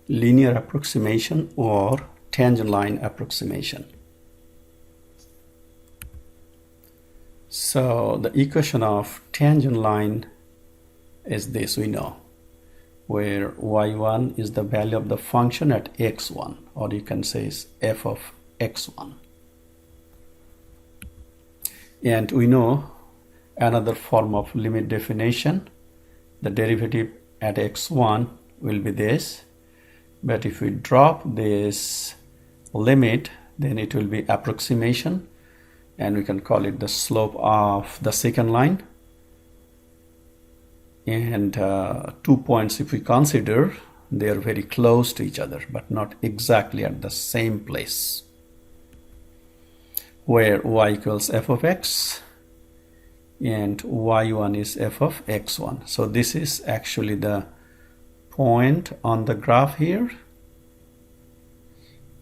linear approximation or tangent line approximation. So the equation of tangent line is this, we know, where y1 is the value of the function at x1, or you can say is f of x1. And we know another form of limit definition, the derivative at x1 will be this, but if we drop this limit, then it will be approximation, and we can call it the slope of the second line. And 2 points, if we consider, they are very close to each other but not exactly at the same place, where y equals f of x and y1 is f of x1. So this is actually the point on the graph here,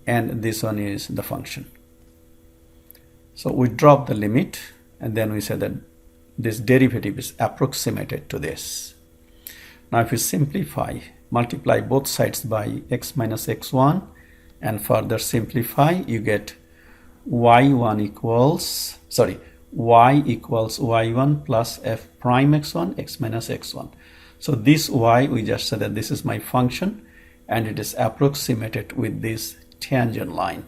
and this one is the function. So we drop the limit, and then we say that this derivative is approximated to this. Now if you simplify, multiply both sides by x minus x1 and further simplify, you get y1 equals, y equals y1 plus f prime x1 x minus x1. So this y, we just said that this is my function and it is approximated with this tangent line,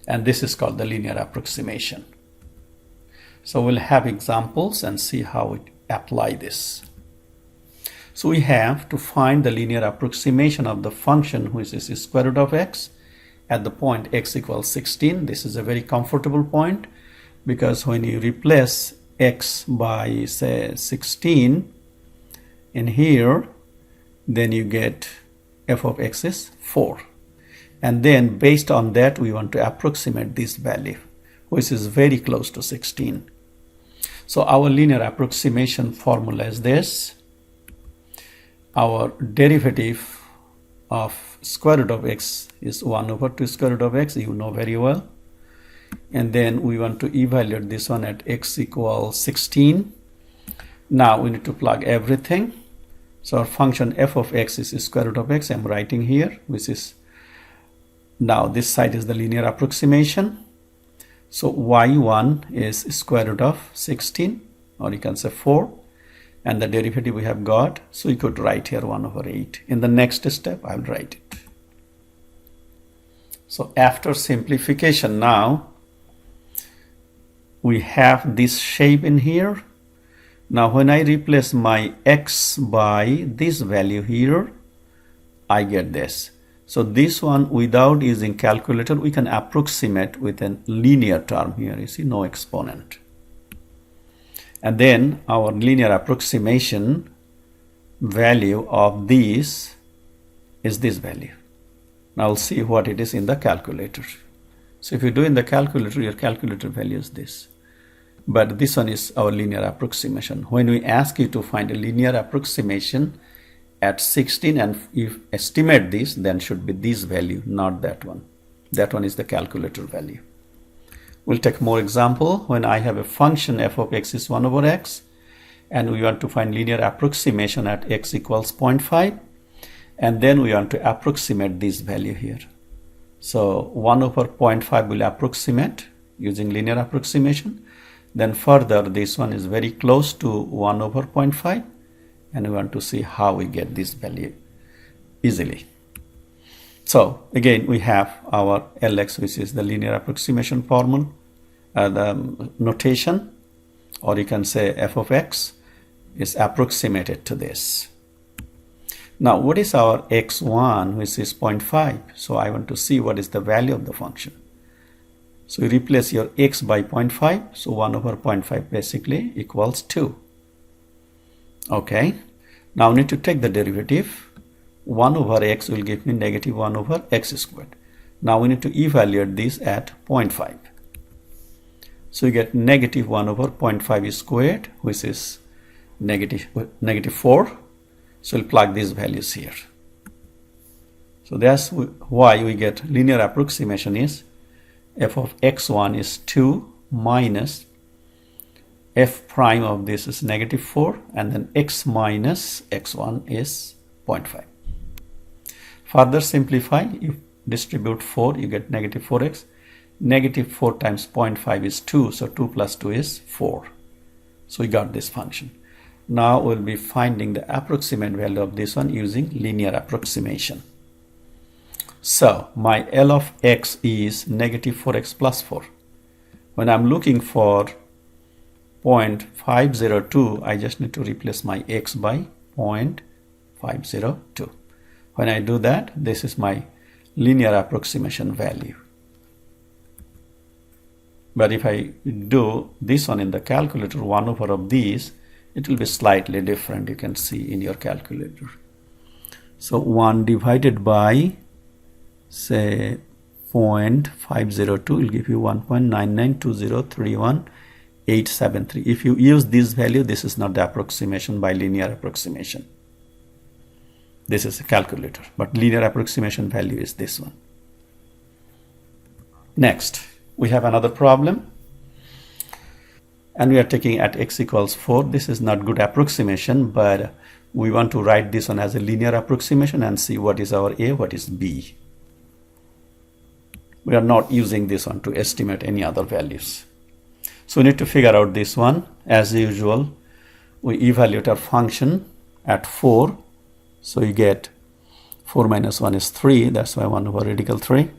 and this is called the linear approximation. So we'll have examples and see how we apply this. So we have to find the linear approximation of the function, which is the square root of x, at the point x equals 16. This is a very comfortable point, because when you replace x by say 16 in here, then you get f of x is 4, and then based on that we want to approximate this value, which is very close to 16. So our linear approximation formula is this: our derivative of square root of x is 1 over 2 square root of x, you know very well, and then we want to evaluate this one at x equals 16. Now we need to plug everything. So our function f of x is square root of x, I'm writing here, which is, now this side is the linear approximation. So y1 is square root of 16, or you can say 4, and the derivative we have got, so you could write here 1 over 8. In the next step I'll write it. So after simplification, now we have this shape in here. Now when I replace my x by this value here, I get this. So this one, without using calculator, we can approximate with a linear term here. You see, no exponent. And then our linear approximation value of this is this value. Now we'll see what it is in the calculator. So if you do in the calculator, your calculator value is this. But this one is our linear approximation. When we ask you to find a linear approximation at 16 and if estimate this, then should be this value, not that one. That one is the calculator value. We'll take more example. When I have a function f of x is 1 over x, and we want to find linear approximation at x equals 0.5, and then we want to approximate this value here. So 1 over 0.5 will approximate using linear approximation. Then further, this one is very close to 1 over 0.5, and we want to see how we get this value easily. So again, we have our Lx, which is the linear approximation formula, the notation, or you can say f of x is approximated to this. Now what is our x1, which is 0.5? So I want to see what is the value of the function. So you replace your x by 0.5, so 1 over 0.5 basically equals 2. Okay, now we need to take the derivative. 1 over x will give me negative 1 over x squared. Now we need to evaluate this at 0.5. So you get negative 1 over 0.5 squared, which is negative 4. So we'll plug these values here. So that's why we get linear approximation is f of x1 is 2 minus f prime of this is negative 4, and then x minus x1 is 0.5. Further simplify, you distribute 4, you get negative 4x. Negative 4 times 0.5 is 2, so 2 plus 2 is 4. So we got this function. Now we'll be finding the approximate value of this one using linear approximation. So my L of x is negative 4x plus 4. When I'm looking for 0.502, I just need to replace my x by 0.502. When I do that, this is my linear approximation value. But if I do this one in the calculator, 1 over of these, it will be slightly different. You can see in your calculator. So 1 divided by, say, 0.502 will give you 1.992031873. If you use this value, this is not the approximation by linear approximation. This is a calculator, but linear approximation value is this one. Next, we have another problem, and we are taking at x equals 4. This is not good approximation, but we want to write this one as a linear approximation and see what is our a, what is b. We are not using this one to estimate any other values. So we need to figure out this one. As usual, we evaluate our function at 4. So you get 4 minus 1 is 3. That's why 1 over radical 3.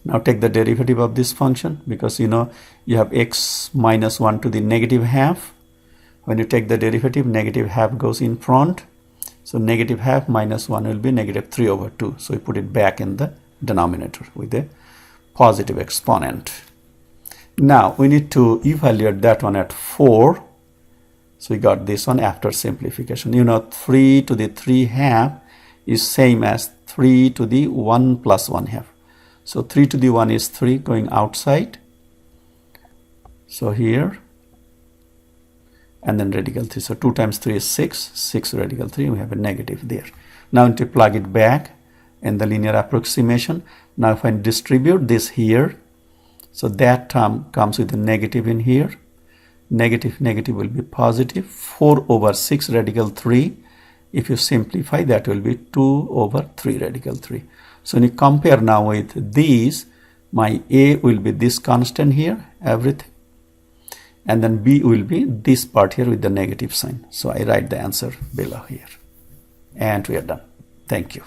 Now take the derivative of this function, because you know you have x minus 1 to the negative half. When you take the derivative, negative half goes in front. So negative half minus 1 will be negative 3 over 2. So we put it back in the denominator with a positive exponent. Now we need to evaluate that one at 4. So we got this one after simplification. You know 3 to the 3 half is same as 3 to the 1 plus 1 half. So 3 to the 1 is 3 going outside. So here, and then radical 3. So 2 times 3 is 6. 6 radical 3, we have a negative there. Now to plug it back in the linear approximation. Now if I distribute this here, so that term comes with a negative in here. Negative, negative will be positive. 4 over 6 radical 3. If you simplify, that will be 2 over 3 radical 3. So when you compare now with these, my a will be this constant here, everything. And then b will be this part here with the negative sign. So I write the answer below here. And we are done. Thank you.